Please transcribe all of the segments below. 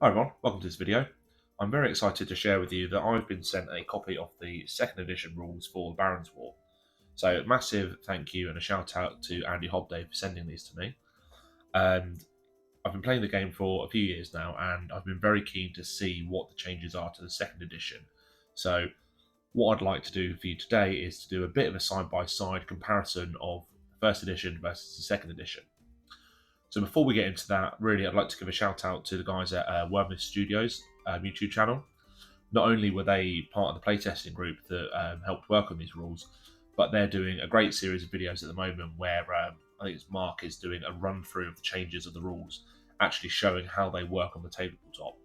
Hi everyone, welcome to this video. I'm very excited to share with you that I've been sent a copy of the second edition rules for the Barons War. So massive thank you and a shout out to Andy Hobday for sending these to me. And I've been playing the game for a few years now and I've been very keen to see what the changes are to the second edition. So what I'd like to do for you today is to do a bit of a side-by-side comparison of the first edition versus the second edition. So before we get into that, really, I'd like to give a shout out to the guys at Wormless Studios YouTube channel. Not only were they part of the playtesting group that helped work on these rules, but they're doing a great series of videos at the moment where I think it's Mark is doing a run through of the changes of the rules, actually showing how they work on the tabletop.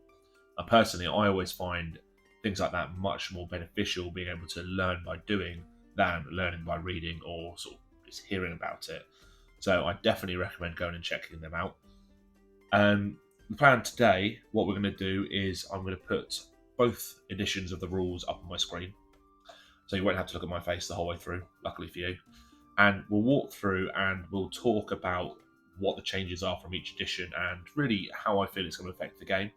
And personally, I always find things like that much more beneficial, being able to learn by doing than learning by reading or sort of just hearing about it. So I definitely recommend going and checking them out. The plan today, what we're going to do is I'm going to put both editions of the rules up on my screen. So you won't have to look at my face the whole way through, luckily for you. And we'll walk through and we'll talk about what the changes are from each edition and really how I feel it's going to affect the game.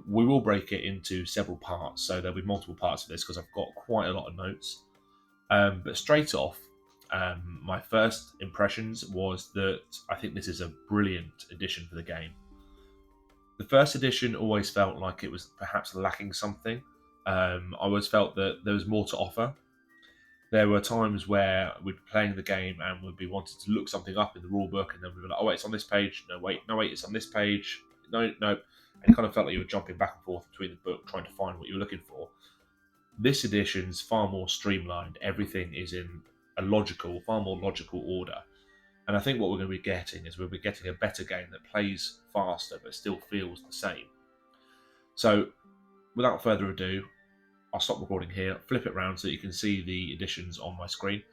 We will break it into several parts, so there'll be multiple parts of this because I've got quite a lot of notes. But straight off, my first impressions was that I think this is a brilliant addition for the game. The first edition always felt like it was perhaps lacking something. I always felt that there was more to offer. There were times where we'd be playing the game and we'd be wanting to look something up in the rulebook, and then we'd be like, oh wait, it's on this page. No wait, it's on this page. No. And it kind of felt like you were jumping back and forth between the book trying to find what you were looking for. This edition's far more streamlined. Everything is in a far more logical order. And I think what we're going to be getting is we'll be getting a better game that plays faster but still feels the same. So without further ado, I'll stop recording here, flip it around so that you can see the editions on my screen,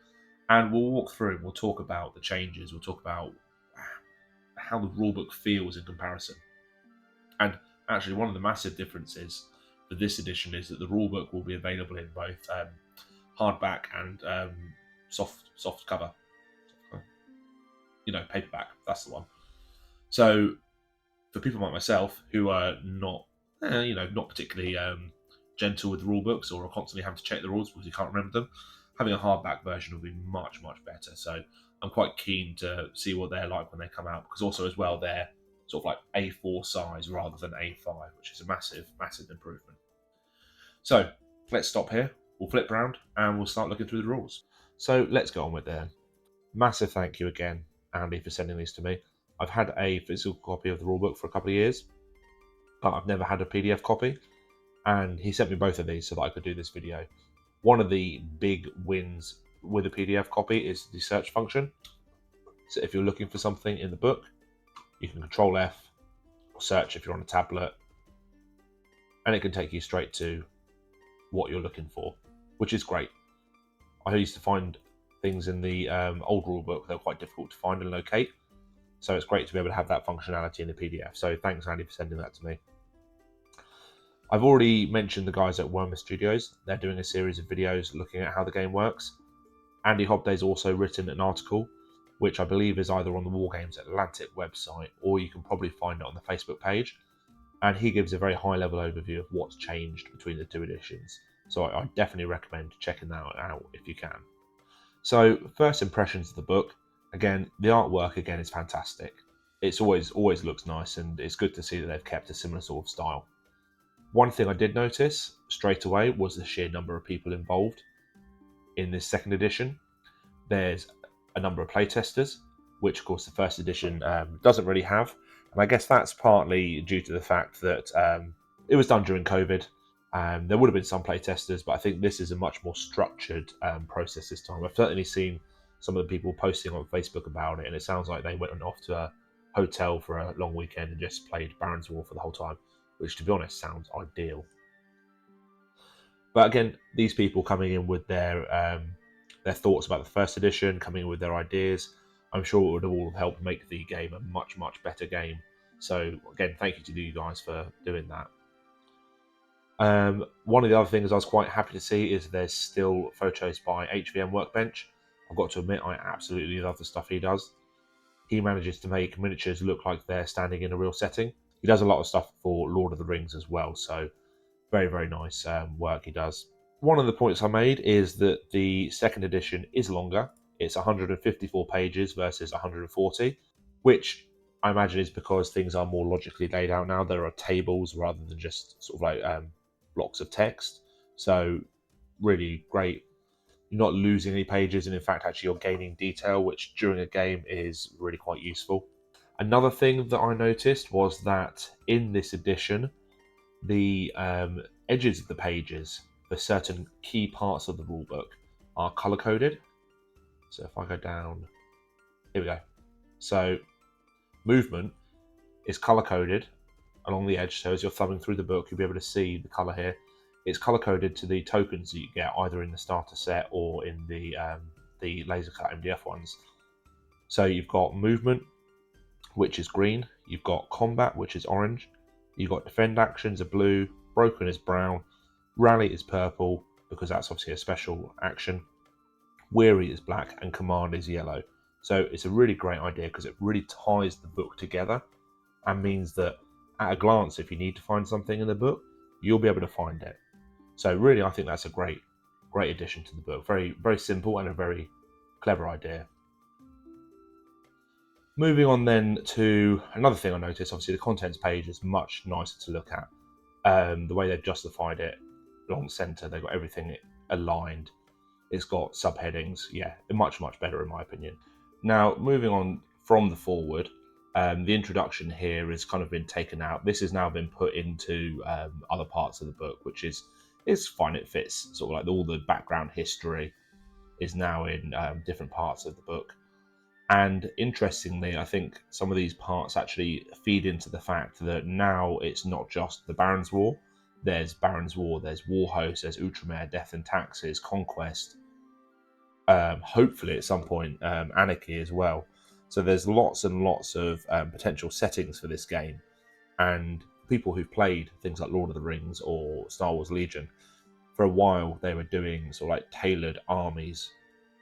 and we'll walk through and we'll talk about the changes, we'll talk about how the rulebook feels in comparison. And actually one of the massive differences for this edition is that the rulebook will be available in both hardback and soft cover. Paperback, that's the one. So for people like myself who are not particularly gentle with rule books or are constantly having to check the rules because you can't remember them, having a hardback version will be much better. So I'm quite keen to see what they're like when they come out, because also as well they're sort of like A4 size rather than A5, which is a massive improvement. So let's stop here, we'll flip around and we'll start looking through the rules. So let's go on with them. Massive thank you again, Andy, for sending these to me. I've had a physical copy of the rulebook for a couple of years, but I've never had a PDF copy, and he sent me both of these so that I could do this video. One of the big wins with a PDF copy is the search function. So if you're looking for something in the book, you can Control F or search if you're on a tablet, and it can take you straight to what you're looking for, which is great. I used to find things in the old rulebook that were quite difficult to find and locate, so it's great to be able to have that functionality in the PDF. So thanks, Andy, for sending that to me. I've already mentioned the guys at Wormless Studios. They're doing a series of videos looking at how the game works. Andy Hobday's also written an article, which I believe is either on the Wargames Atlantic website or you can probably find it on the Facebook page. And he gives a very high-level overview of what's changed between the two editions. So I definitely recommend checking that out if you can. So first impressions of the book. Again, the artwork is fantastic. It's always looks nice, and it's good to see that they've kept a similar sort of style. One thing I did notice straight away was the sheer number of people involved in this second edition. There's a number of playtesters, which of course the first edition doesn't really have. And I guess that's partly due to the fact that it was done during COVID. There would have been some playtesters, but I think this is a much more structured process this time. I've certainly seen some of the people posting on Facebook about it, and it sounds like they went off to a hotel for a long weekend and just played Barons War for the whole time, which to be honest sounds ideal. But again, these people coming in with their thoughts about the first edition, coming in with their ideas, I'm sure it would all help make the game a much better game. So again, thank you to you guys for doing that. One of the other things I was quite happy to see is there's still photos by HVM Workbench. I've got to admit, I absolutely love the stuff he does. He manages to make miniatures look like they're standing in a real setting, He does a lot of stuff for Lord of the Rings as well, so very, very nice work he does. One of the points I made is that the second edition is longer. It's 154 pages versus 140, which I imagine is because things are more logically laid out now. There are tables rather than just sort of like blocks of text. So really great. You're not losing any pages, and in fact, actually, you're gaining detail, which during a game is really quite useful. Another thing that I noticed was that in this edition, the edges of the pages for certain key parts of the rulebook are color coded. So if I go down, here we go. So movement is color coded along the edge. So as you're thumbing through the book, you'll be able to see the color here. It's color coded to the tokens that you get either in the starter set or in the laser cut MDF ones. So you've got movement, which is green. You've got combat, which is orange. You've got defend actions are blue. Broken is brown. Rally is purple because that's obviously a special action. Weary is black and command is yellow. So it's a really great idea because it really ties the book together and means that at a glance, if you need to find something in the book, you'll be able to find it. So really, I think that's a great addition to the book. Very, very simple and a very clever idea. Moving on then to another thing I noticed, obviously the contents page is much nicer to look at. The way they've justified it along the centre, they've got everything aligned. It's got subheadings, yeah, much, much better in my opinion. Now, moving on from the forward, the introduction here has kind of been taken out. This has now been put into other parts of the book, which is fine. It fits sort of like all the background history is now in different parts of the book. And interestingly, I think some of these parts actually feed into the fact that now it's not just the Baron's War. There's Baron's War, there's Warhost, there's Outremer, Death and Taxes, Conquest. Hopefully at some point, Anarchy as well. So there's lots and lots of potential settings for this game. And people who've played things like Lord of the Rings or Star Wars Legion, for a while they were doing sort of like tailored armies,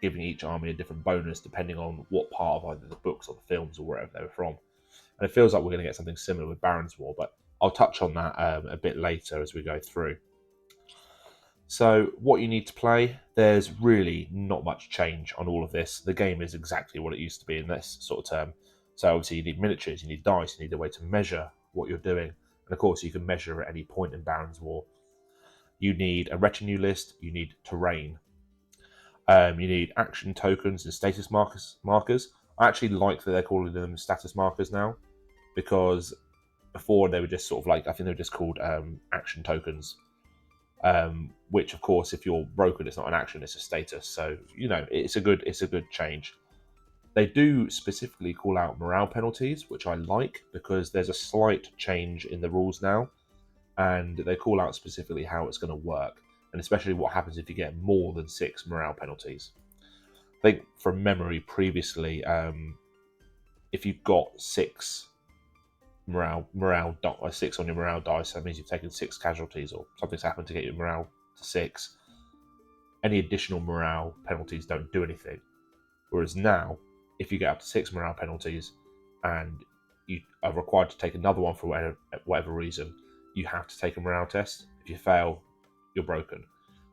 giving each army a different bonus depending on what part of either the books or the films or wherever they were from. And it feels like we're going to get something similar with Baron's War, but I'll touch on that a bit later as we go through. So what you need to play, there's really not much change on all of this. The game is exactly what it used to be in this sort of term. So obviously you need miniatures, you need dice, you need a way to measure what you're doing. And of course you can measure at any point in Baron's War. You need a retinue list, you need terrain. You need action tokens and status markers. I actually like that they're calling them status markers now, because before they were just sort of like, I think they were just called action tokens, which of course if you're broken it's not an action, it's a status. So it's a good change. They do specifically call out morale penalties, which I like because there's a slight change in the rules now, and they call out specifically how it's going to work, and especially what happens if you get more than 6 morale penalties. I think from memory previously, if you've got 6 6 on your morale dice, that means you've taken 6 casualties or something's happened to get your morale to 6. Any additional morale penalties don't do anything. Whereas now, if you get up to 6 morale penalties and you are required to take another one for whatever reason, you have to take a morale test. If you fail, you're broken.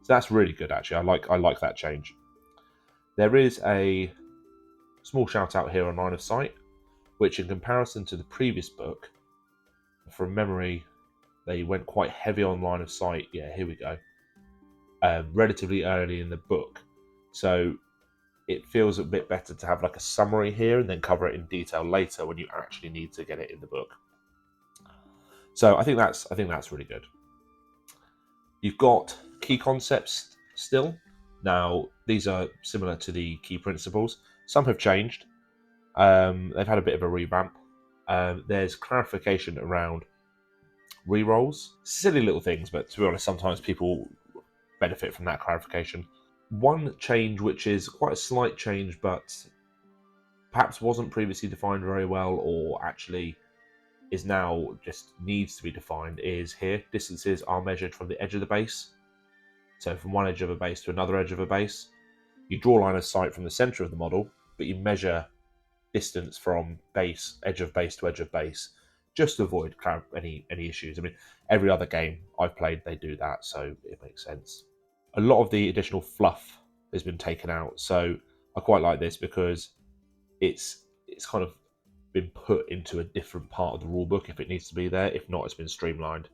So that's really good actually. I like that change. There is a small shout out here on line of sight, which in comparison to the previous book, from memory, they went quite heavy on line of sight. Yeah, here we go. Relatively early in the book. So it feels a bit better to have like a summary here and then cover it in detail later when you actually need to get it in the book. So I think that's really good. You've got key concepts still. Now, these are similar to the key principles. Some have changed. They've had a bit of a revamp. There's clarification around rerolls. Silly little things, but to be honest, sometimes people benefit from that clarification. One change, which is quite a slight change, but perhaps wasn't previously defined very well, or actually is now just needs to be defined, is here. Distances are measured from the edge of the base. So from one edge of a base to another edge of a base. You draw a line of sight from the center of the model, but you measure distance from edge of base to edge of base just to avoid any issues. I mean, every other game I've played, they do that, so it makes sense. A lot of the additional fluff has been taken out, so I quite like this because it's kind of been put into a different part of the rulebook if it needs to be there. If not, it's been streamlined.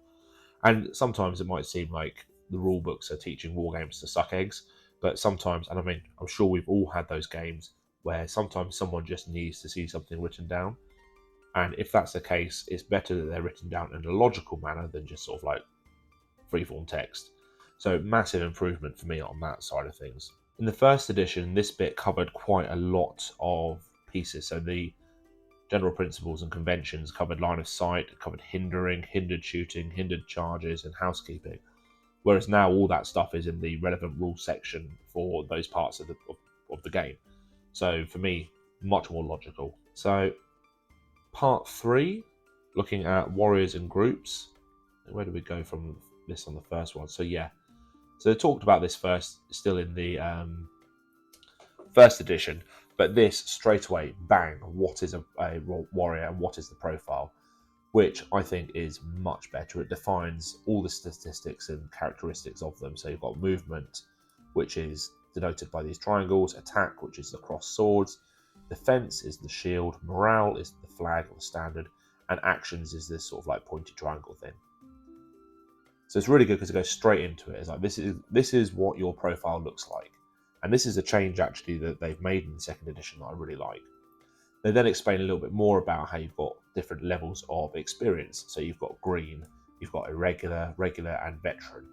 And sometimes it might seem like the rulebooks are teaching wargames to suck eggs, but sometimes, and I mean, I'm sure we've all had those games where sometimes someone just needs to see something written down. And if that's the case, it's better that they're written down in a logical manner than just sort of like freeform text. So massive improvement for me on that side of things. In the first edition, this bit covered quite a lot of pieces. So the general principles and conventions covered line of sight, covered hindering, hindered shooting, hindered charges, and housekeeping. Whereas now all that stuff is in the relevant rules section for those parts of the game. So for me, much more logical. So part 3, looking at warriors and groups. Where do we go from this on the first one? So yeah, so they talked about this first, still in the first edition, but this straight away, bang, what is a warrior and what is the profile, which I think is much better. It defines all the statistics and characteristics of them. So you've got movement, which is denoted by these triangles, attack, which is the crossed swords, defense is the shield, morale is the flag or the standard, and actions is this sort of like pointy triangle thing. So it's really good because it goes straight into it. It's like this is what your profile looks like. And this is a change actually that they've made in the second edition that I really like. They then explain a little bit more about how you've got different levels of experience. So you've got green, you've got irregular, regular, and veteran.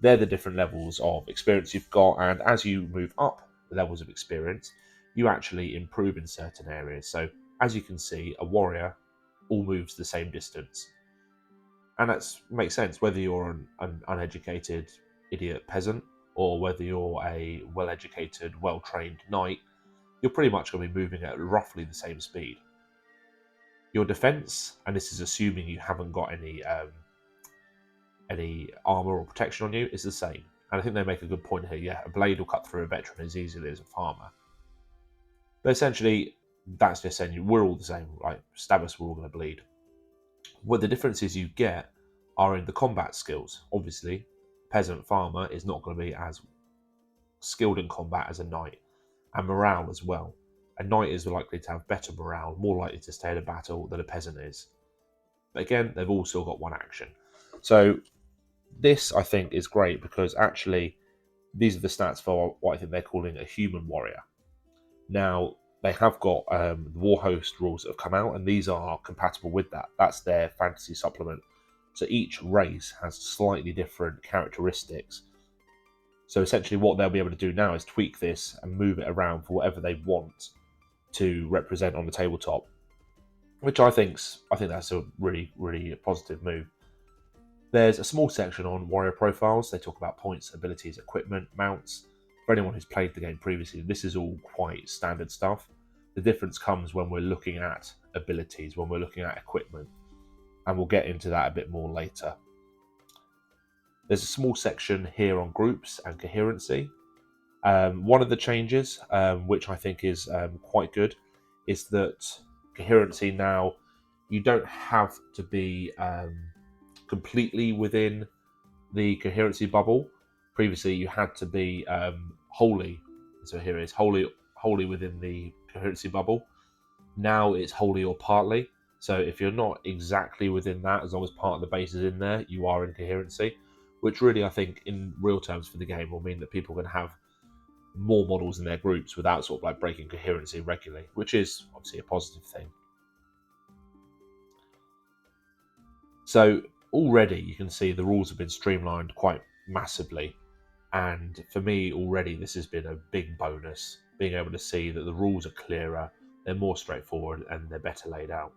They're the different levels of experience you've got, and as you move up the levels of experience, you actually improve in certain areas. So as you can see, a warrior all moves the same distance. And that makes sense, whether you're an uneducated idiot peasant or whether you're a well-educated, well-trained knight, you're pretty much going to be moving at roughly the same speed. Your defense, and this is assuming you haven't got any armor or protection on you, is the same. And I think they make a good point here. Yeah, a blade will cut through a veteran as easily as a farmer. But essentially, that's just saying we're all the same. Like, stab us, we're all going to bleed. What the differences you get are in the combat skills. Obviously, peasant farmer is not going to be as skilled in combat as a knight, and morale as well. A knight is likely to have better morale, more likely to stay in a battle than a peasant is. But again, they've all still got one action. So this, I think, is great because actually these are the stats for what I think they're calling a human warrior. Now, they have got the Warhost rules that have come out, and these are compatible with that. That's their fantasy supplement. So each race has slightly different characteristics. So essentially what they'll be able to do now is tweak this and move it around for whatever they want to represent on the tabletop, which I think that's a really, really positive move. There's a small section on warrior profiles. They talk about points, abilities, equipment, mounts. For anyone who's played the game previously, this is all quite standard stuff. The difference comes when we're looking at abilities, when we're looking at equipment, and we'll get into that a bit more later. There's a small section here on groups and coherency. One of the changes, which I think is quite good, is that coherency now, you don't have to be completely within the coherency bubble. Previously, you had to be wholly. So here it is, wholly within the coherency bubble. Now it's wholly or partly. So if you're not exactly within that, as long as part of the base is in there, you are in coherency, which really, I think, in real terms for the game, will mean that people can have more models in their groups without sort of like breaking coherency regularly, which is obviously a positive thing. So already you can see the rules have been streamlined quite massively, and for me already this has been a big bonus, being able to see that the rules are clearer, they're more straightforward, and they're better laid out.